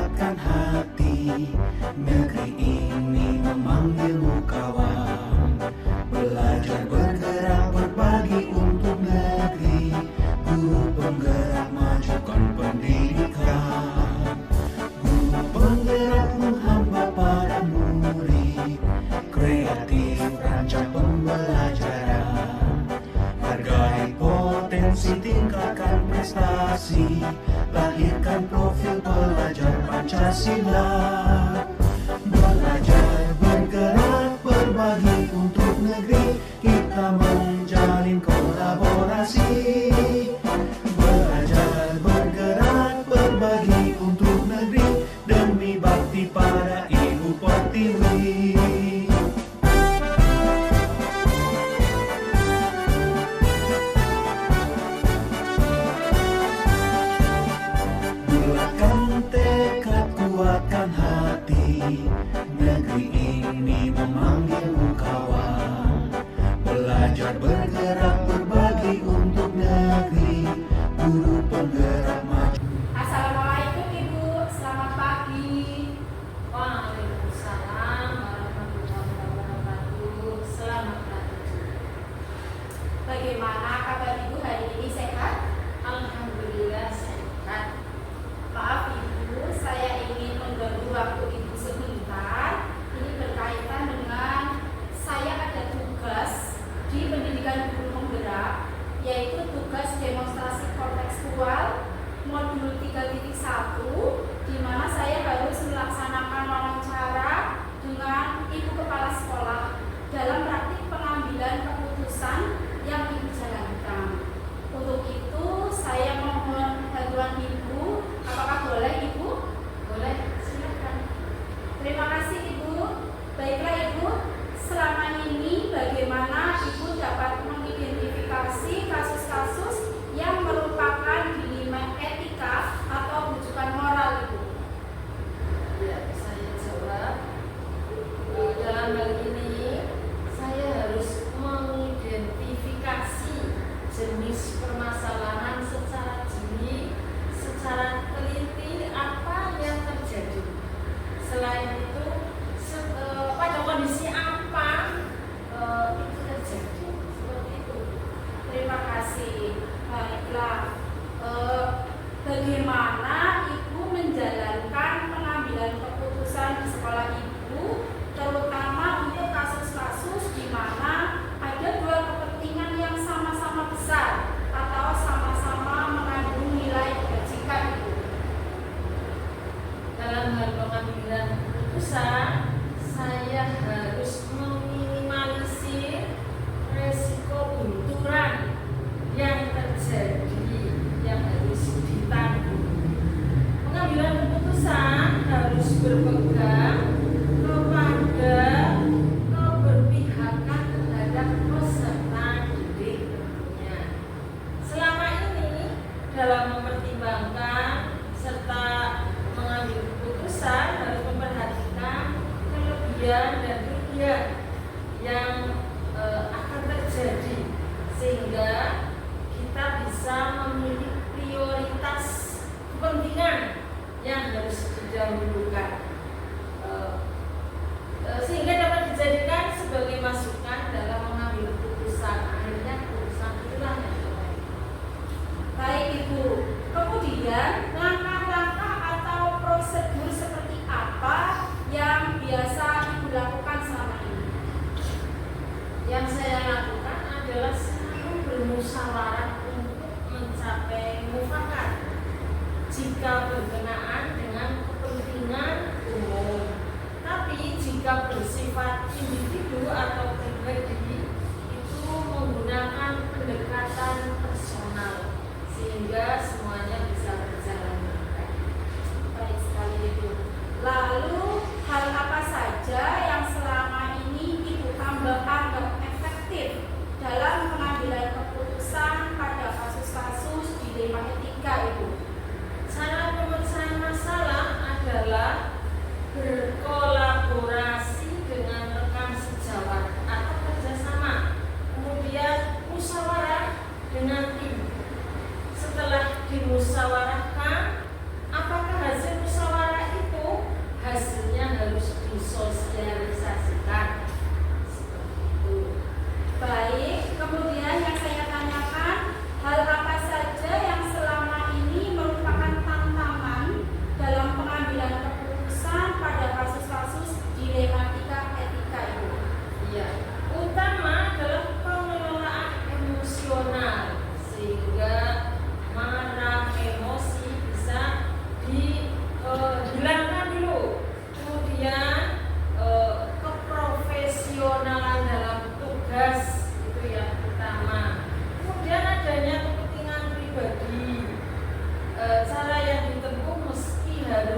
kuatkan hati. Negeri ini memanggilmu kawan. Belajar bergerak berbagi untuk negeri. Guru penggerak majukan pendidikan. Guru penggerak menghamba pada murid. Kreatif rancang pembelajaran. Hargai potensi, tingkatkan prestasi. Lahirkan profil pelajar Pancasila. Belajar bergerak berbagi untuk negeri. Kita menjalin kolaborasi. Belajar bergerak berbagi untuk negeri. Demi bakti pada Ibu Pertiwi. Bulatkan tekad, kuatkan hati. Negeri ini memanggilmu kawan. Belajar bergerak berbagi untuk negeri. Guru penggerak maju. Assalamualaikum Ibu, selamat pagi. Waalaikumsalam warahmatullahi wabarakatuh. Selamat pagi. Bagaimana kabar Ibu hari ini, sehat? Alhamdulillah sehat. Maaf Ibu, saya ingin mengganggu waktu Ibu sebentar. Ini berkaitan dengan saya ada tugas di pendidikan guru penggerak, yaitu tugas demonstrasi kontekstual modul 3.1, di mana saya harus melaksanakan wawancara dengan Ibu Kepala Sekolah dalam praktik pengambilan keputusan yang Ibu jalankan. Untuk itu saya mohon bantuan Ibu. Apakah boleh Ibu? Boleh, silakan. Terima kasih Ibu. Baiklah Ibu, selama ini bagaimana Ibu dapat mengidentifikasi kasus-kasus yang merupakan dilema etika atau rujukan moral Ibu? Ya, saya jawab. Dalam hal ini saya harus mengidentifikasi jenis permasalahan secara jeli, secara teliti apa yang terjadi. Selain itu, pada kondisi apa itu terjadi, seperti itu. Terima kasih. Baiklah, bagaimana Ibu menjalankan pengambilan keputusan di sekolah Ibu, terutama untuk kasus-kasus di mana ada dua kepentingan yang sama-sama besar atau sama-sama mengandung nilai kebajikan Ibu? Dalam hal pengambilan keputusan, saya harus meminimalisir resiko benturan yang terjadi, yang harus ditanggung. Pengambilan keputusan harus berpegang kepada keberpihakan terhadap peserta didik tentunya. Selama ini dalam mempertimbangkan serta mengambil keputusan harus memperhatikan kelebihan dan kerugian yang akan terjadi, sehingga kita bisa memilih prioritas kepentingan yang harus didahulukan, sehingga dapat dijadikan sebagai masukan dalam mengambil keputusan. Akhirnya keputusan itulah yang terbaik. Baik Ibu, kemudian langkah-langkah atau prosedur seperti apa yang biasa Ibu lakukan selama ini? Yang saya lakukan adalah selalu bermusyawarah untuk mencapai mufakat jika berkenaan dengan kepentingan umum. Tapi jika bersifat individu atau pribadi, itu menggunakan pendekatan personal sehingga semuanya bisa berjalan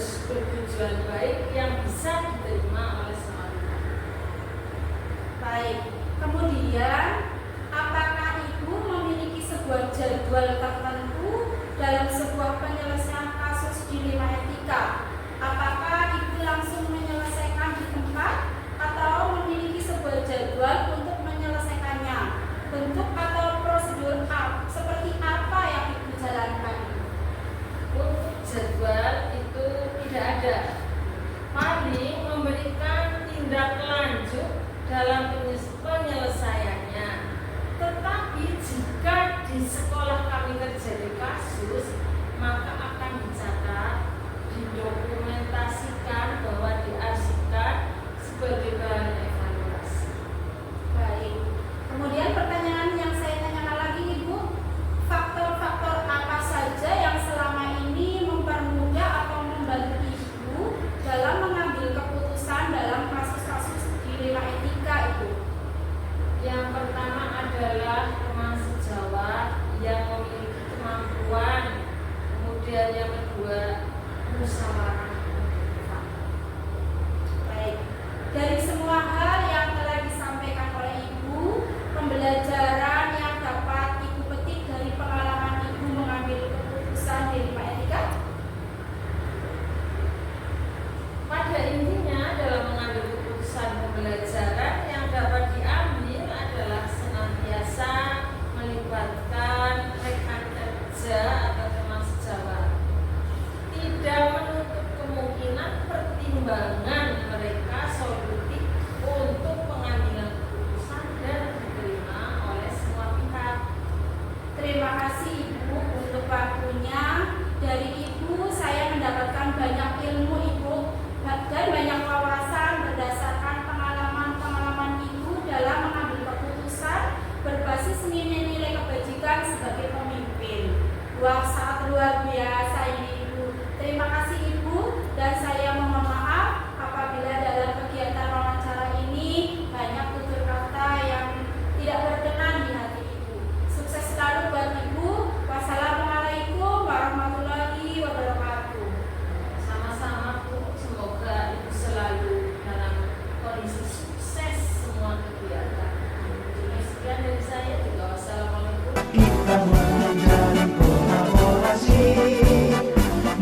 harus bertujuan baik yang bisa diterima oleh semua pihak. Baik, kemudian apakah Ibu memiliki sebuah jadwal tertentu dalam sebuah penyelesaian kasus dilema etika? Apakah Ibu langsung menyelesaikan di tempat atau memiliki sebuah jadwal untuk menyelesaikannya? Bentuk atau prosedur seperti apa yang Ibu jalankan? Untuk jadwal itu tidak ada, paling memberikan tindak lanjut dalam penyelesaiannya. Tetapi jika di sekolah kami terjadi kasus, maka akan dicatat, didokumentasikan, bahwa diarsipkan sebagai bahan evaluasi. Baik. Kemudian pertanyaan yang saya tanyakan lagi Ibu, faktor-faktor apa saja yang selama ini mempermudah atau membantu Ibu dalam mengambil keputusan dalam kasus-kasus dilema etika Ibu? Yang pertama adalah teman sejawat yang memiliki kemampuan. Kemudian yang kedua, musyawarah mufakat. Baik. Dari semua hal yang telah disampaikan oleh Ibu, pembelajaran yang dapat Ibu petik dari pengalaman Ibu mengambil keputusan dilema etika? Pada intinya dalam mengambil keputusan, pembelajaran yang dapat diambil adalah senantiasa melibatkan rekan kerja atau teman sejawat. Tidak menutup kemungkinan pertimbangan mereka solutif untuk pengambilan keputusan dan diterima oleh semua pihak. Terima kasih Ibu untuk waktunya. Dari Ibu saya mendapatkan banyak ilmu Ibu dan banyak wawasan berdasarkan pengalaman-pengalaman Ibu dalam mengambil keputusan berbasis nilai-nilai kebajikan sebagai pemimpin. Wah, sangat luar biasa ini Ibu. Terima kasih Ibu, dan saya mohon maaf apabila dalam kegiatan wawancara ini banyak tutur kata yang tidak berkenan di hati Ibu. Sukses selalu buat Ibu. Wassalamualaikum warahmatullahi wabarakatuh. Sama-sama Bu, semoga Ibu selalu dalam kondisi sukses semua kegiatan. Jadi sekian dari saya juga. Wassalamualaikum. Kita menjalin kolaborasi,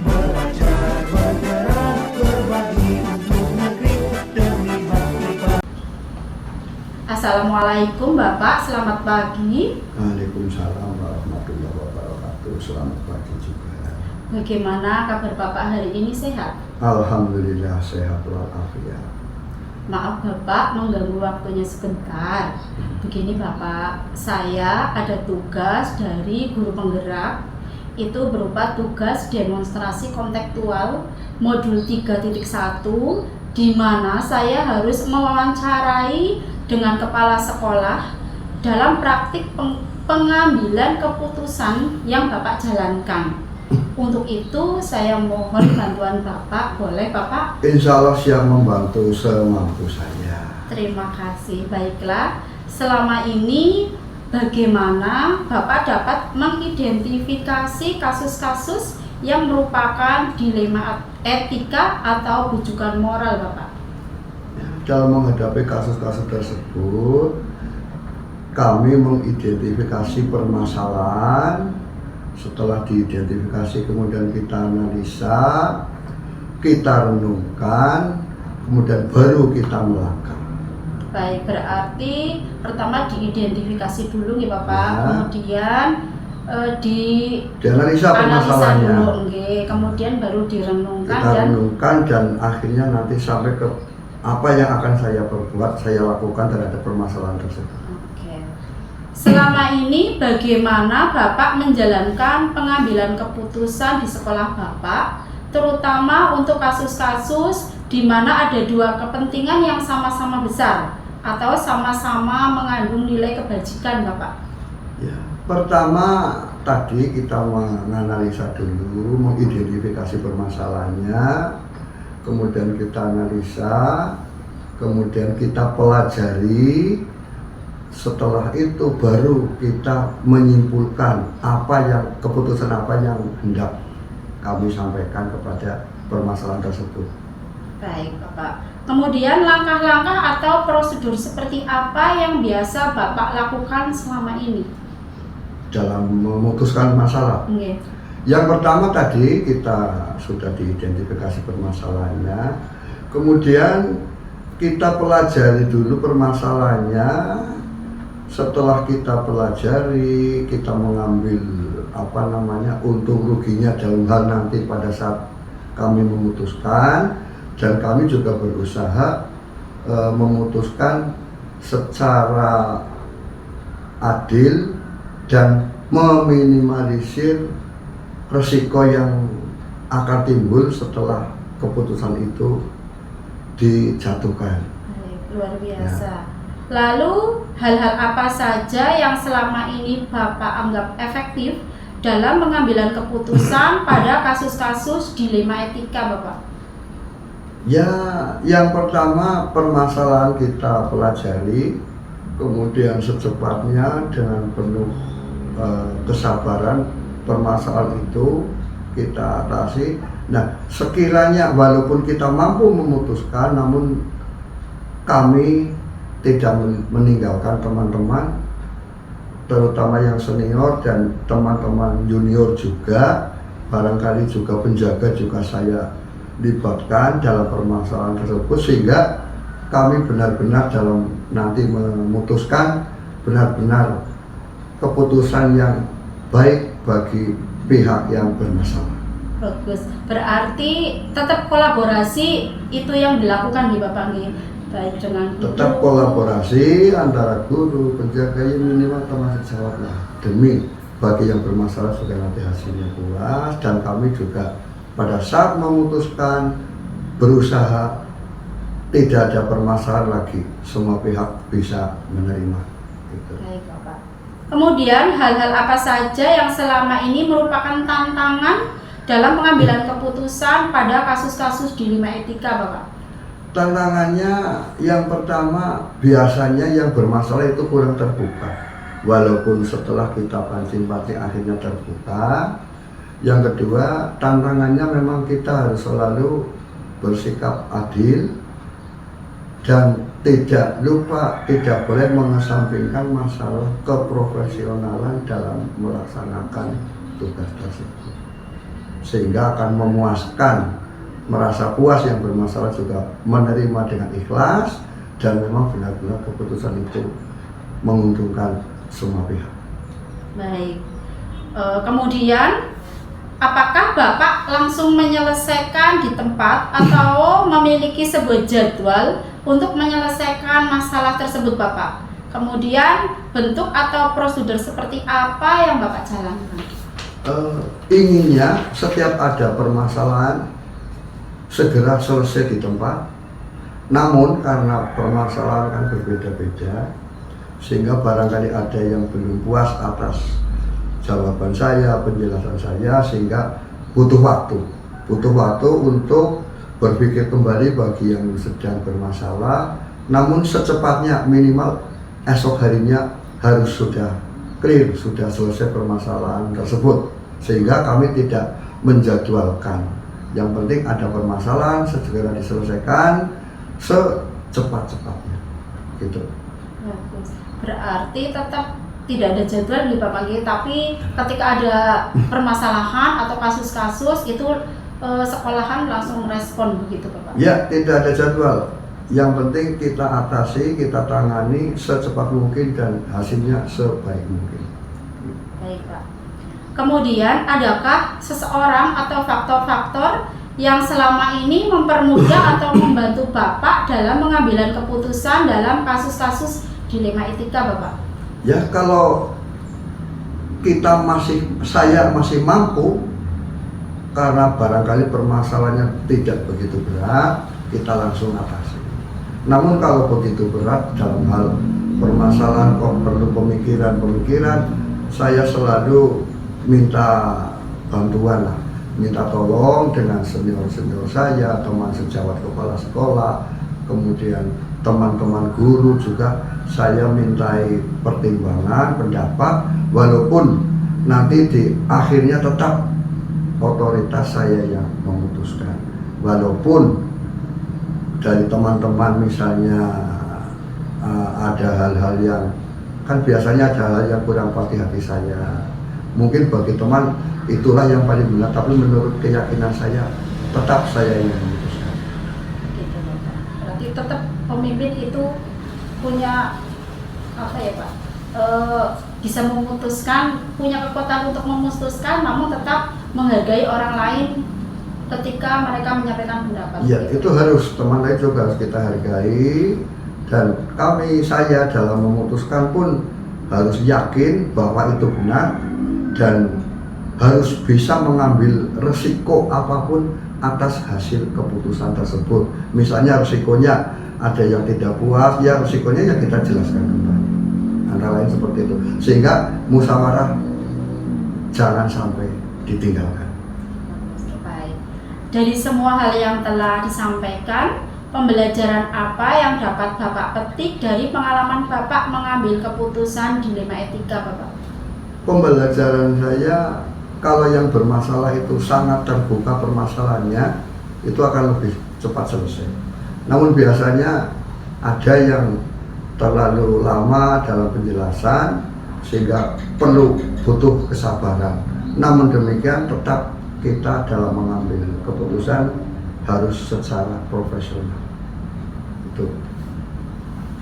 belajar bergerak berbagi untuk negeri demi bakti. Assalamualaikum Bapak, selamat pagi. Waalaikumsalam warahmatullahi wabarakatuh. Selamat pagi juga. Bagaimana kabar Bapak hari ini, sehat? Alhamdulillah sehat walafiat. Maaf Bapak mengganggu waktunya sebentar. Begini Bapak, saya ada tugas dari guru penggerak. Itu berupa tugas demonstrasi kontekstual modul 3.1, di mana saya harus mewawancarai dengan kepala sekolah dalam praktik pengambilan keputusan yang Bapak jalankan. Untuk itu saya mohon bantuan Bapak, boleh Bapak? Insya Allah siap membantu semampu saya. Terima kasih. Baiklah, selama ini bagaimana Bapak dapat mengidentifikasi kasus-kasus yang merupakan dilema etika atau bujukan moral Bapak? Dalam menghadapi kasus-kasus tersebut, kami mengidentifikasi permasalahan. Setelah diidentifikasi, kemudian kita analisa, kita renungkan, kemudian baru kita melangkah. Baik, berarti pertama diidentifikasi dulu ya Bapak, Ya. kemudian Dianalisa permasalahannya. dulu, nggih. Kemudian baru direnungkan Kita dan renungkan dan akhirnya nanti sampai ke apa yang akan saya perbuat, saya lakukan terhadap permasalahan tersebut. Oke. Selama ini bagaimana Bapak menjalankan pengambilan keputusan di sekolah Bapak, terutama untuk kasus-kasus di mana ada dua kepentingan yang sama-sama besar atau sama-sama mengandung nilai kebajikan Bapak? Ya, pertama tadi kita menganalisa dulu, mengidentifikasi permasalahannya, kemudian kita analisa, kemudian kita pelajari. Setelah itu baru kita menyimpulkan keputusan apa yang hendak kami sampaikan kepada permasalahan tersebut. Baik, Bapak. Kemudian langkah-langkah atau prosedur seperti apa yang biasa Bapak lakukan selama ini? Dalam memutuskan masalah. Nggih. Yang pertama tadi kita sudah diidentifikasi permasalahannya, kemudian kita pelajari dulu permasalahannya. Setelah kita pelajari, kita mengambil untung ruginya dalam hal nanti pada saat kami memutuskan, dan kami juga berusaha memutuskan secara adil dan meminimalisir resiko yang akan timbul setelah keputusan itu dijatuhkan. Baik, luar biasa. Lalu hal-hal apa saja yang selama ini Bapak anggap efektif dalam pengambilan keputusan pada kasus-kasus dilema etika, Bapak? Ya, yang pertama permasalahan kita pelajari, kemudian secepatnya dengan penuh kesabaran permasalahan itu kita atasi. Nah, sekiranya walaupun kita mampu memutuskan, namun kami tidak meninggalkan teman-teman, terutama yang senior dan teman-teman junior juga, barangkali juga penjaga juga saya libatkan dalam permasalahan tersebut, sehingga kami benar-benar dalam nanti memutuskan benar-benar keputusan yang baik bagi pihak yang bermasalah. Bagus. Berarti tetap kolaborasi itu yang dilakukan di Bapak nggih. Baik dengan Tetap kolaborasi antara guru, penjaga, yang minimal teman sejawat lah, demi bagi yang bermasalah supaya nanti hasilnya puas, dan kami juga pada saat memutuskan berusaha tidak ada permasalahan lagi, semua pihak bisa menerima. Gitu. Baik, Bapak. Kemudian hal-hal apa saja yang selama ini merupakan tantangan dalam pengambilan keputusan pada kasus-kasus dilema etika, Bapak? Tantangannya yang pertama, biasanya yang bermasalah itu kurang terbuka, walaupun setelah kita pancing-pancing akhirnya terbuka. Yang kedua, tantangannya memang kita harus selalu bersikap adil dan tidak lupa, tidak boleh mengesampingkan masalah keprofesionalan dalam melaksanakan tugas tersebut, sehingga akan memuaskan, merasa puas yang bermasalah juga menerima dengan ikhlas, dan memang benar-benar keputusan itu menguntungkan semua pihak. Baik. Kemudian apakah Bapak langsung menyelesaikan di tempat atau memiliki sebuah jadwal untuk menyelesaikan masalah tersebut, Bapak? Kemudian bentuk atau prosedur seperti apa yang Bapak jalankan? Inginnya setiap ada permasalahan segera selesai di tempat. Namun karena permasalahan kan berbeda-beda, sehingga barangkali ada yang belum puas atas jawaban saya, penjelasan saya, sehingga butuh waktu untuk berpikir kembali bagi yang sedang bermasalah. Namun secepatnya, minimal esok harinya harus sudah clear, sudah selesai permasalahan tersebut, sehingga kami tidak menjadwalkan. Yang penting ada permasalahan segera diselesaikan secepat-cepatnya, gitu. Bagus. Berarti tetap tidak ada jadwal di Bapak nggih, tapi ketika ada permasalahan atau kasus-kasus itu sekolahan langsung respon begitu, Bapak? Ya, tidak ada jadwal. Yang penting kita atasi, kita tangani secepat mungkin dan hasilnya sebaik mungkin. Baik, Pak. Kemudian adakah seseorang atau faktor-faktor yang selama ini mempermudah atau membantu Bapak dalam pengambilan keputusan dalam kasus-kasus dilema etika, Bapak? Ya, kalau saya masih mampu, karena barangkali permasalahannya tidak begitu berat, kita langsung atasi. Namun kalau begitu berat dalam hal permasalahan kok perlu pemikiran, saya selalu minta bantuan lah, minta tolong dengan senior-senior saya, teman sejawat kepala sekolah, kemudian teman-teman guru juga saya mintai pertimbangan, pendapat, walaupun nanti di akhirnya tetap otoritas saya yang memutuskan. walaupun dari teman-teman misalnya ada hal-hal yang kan biasanya ada hal yang kurang pas di hati saya, mungkin bagi teman itulah yang paling benar, tapi menurut keyakinan saya tetap saya yang memutuskan. Gitu, Bapak. Berarti tetap pemimpin itu punya apa ya Pak? Bisa memutuskan, punya kekuatan untuk memutuskan, namun tetap menghargai orang lain ketika mereka menyampaikan pendapat. Iya, itu harus, teman lain juga harus kita hargai, dan saya dalam memutuskan pun harus yakin bahwa itu benar dan harus bisa mengambil resiko apapun atas hasil keputusan tersebut. Misalnya resikonya ada yang tidak puas, ya resikonya ya kita jelaskan kembali. Antara lain seperti itu, sehingga musyawarah jangan sampai ditinggalkan. Baik. Dari semua hal yang telah disampaikan, pembelajaran apa yang dapat Bapak petik dari pengalaman Bapak mengambil keputusan dilema etika, Bapak? Pembelajaran saya, kalau yang bermasalah itu sangat terbuka permasalahannya, itu akan lebih cepat selesai. Namun biasanya ada yang terlalu lama dalam penjelasan sehingga butuh kesabaran. Namun demikian tetap kita dalam mengambil keputusan harus secara profesional. Itu.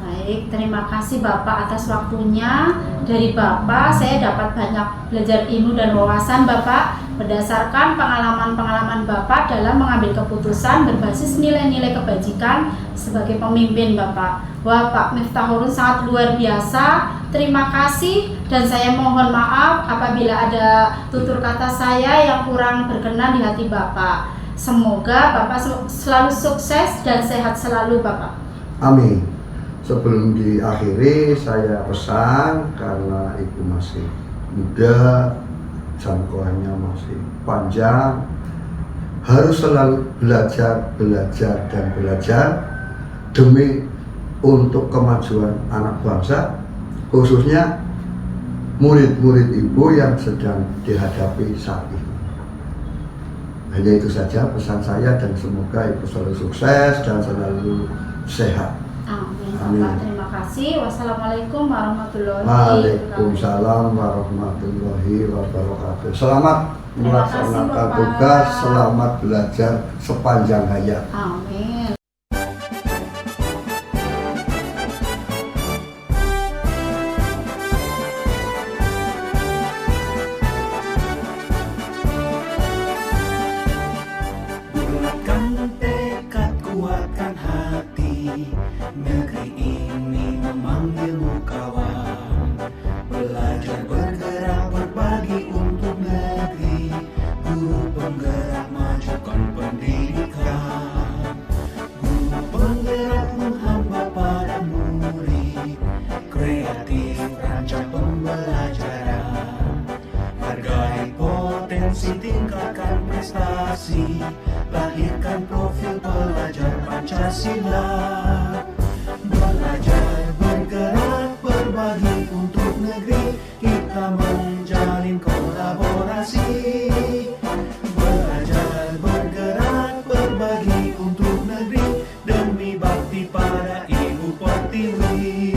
Baik, terima kasih Bapak atas waktunya. Dari Bapak saya dapat banyak belajar ilmu dan wawasan Bapak berdasarkan pengalaman-pengalaman Bapak dalam mengambil keputusan berbasis nilai-nilai kebajikan sebagai pemimpin Bapak. Wah, Pak Miftahurun sangat luar biasa. Terima kasih, dan saya mohon maaf apabila ada tutur kata saya yang kurang berkenan di hati Bapak. Semoga Bapak selalu sukses dan sehat selalu Bapak. Amin. Sebelum diakhiri, saya pesan karena ibu masih muda, jangkauannya masih panjang, harus selalu belajar demi untuk kemajuan anak bangsa, khususnya murid-murid ibu yang sedang dihadapi saat ini. Hanya itu saja pesan saya, dan semoga ibu selalu sukses dan selalu sehat. Amin. Amin. Bapak, terima kasih. Wassalamualaikum warahmatullahi wabarakatuh. Waalaikumsalam warahmatullahi wabarakatuh. Selamat Terima kasih, melaksanakan Bapak. tugas, selamat belajar sepanjang hayat. Amin. Bulatkan tekad, kuatkan hati, negeri ini memanggilmu kawan. Belajar bergerak berbagi untuk negeri, guru penggerak majukan pendidikan. Guru penggerak menghamba pada murid, kreatif rancang pembelajaran. Hargai potensi, tingkatkan prestasi, lahirkan profil pelajar Pancasila. Belajar bergerak berbagi untuk negeri, kita menjalin kolaborasi. Belajar bergerak berbagi untuk negeri, demi bakti pada Ibu Pertiwi.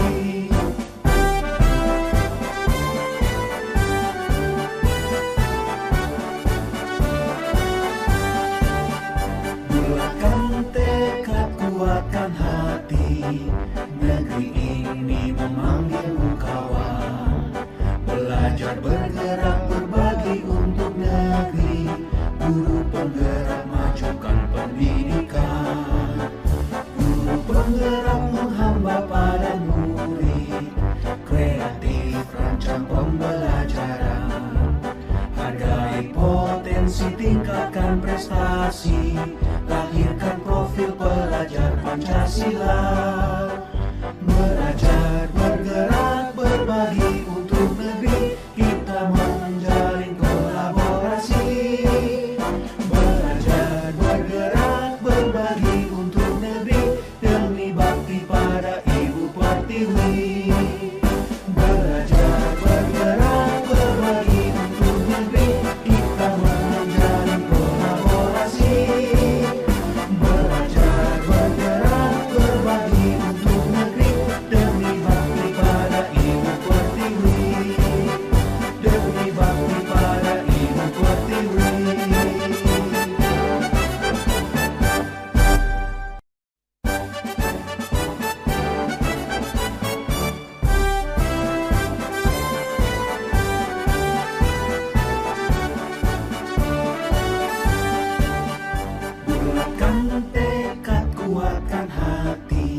Bulatkan tekad, kuatkan hati, negeri ini memanggilmu kawan. Belajar bergerak berbagi untuk negeri, guru penggerak majukan pendidikan. Guru penggerak menghamba pada murid, kreatif rancang pembelajaran. Hargai potensi, tingkatkan prestasi, lahirkan profil pelajar Pancasila. Belajar bergerak berbagi untuk negeri, kita menjalin kolaborasi. Belajar bergerak berbagi untuk negeri, demi bakti pada Ibu Pertiwi. Belajar bergerak berbagi untuk negeri, kita menjalin kolaborasi.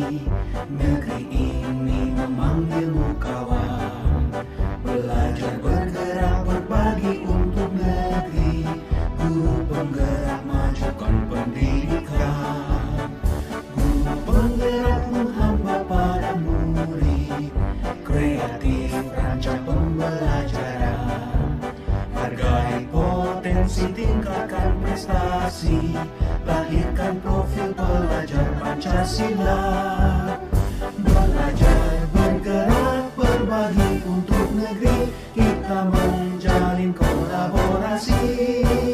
Negeri ini memanggilmu kawan. Belajar bergerak berbagi untuk negeri. Guru penggerak majukan pendidikan. Guru penggerak menghamba pada murid. Kreatif rancang pembelajaran. Hargai potensi, tingkatkan prestasi. Lahirkan profil pelajar Pancasila. Belajar bergerak berbagi untuk negeri. Kita menjalin kolaborasi.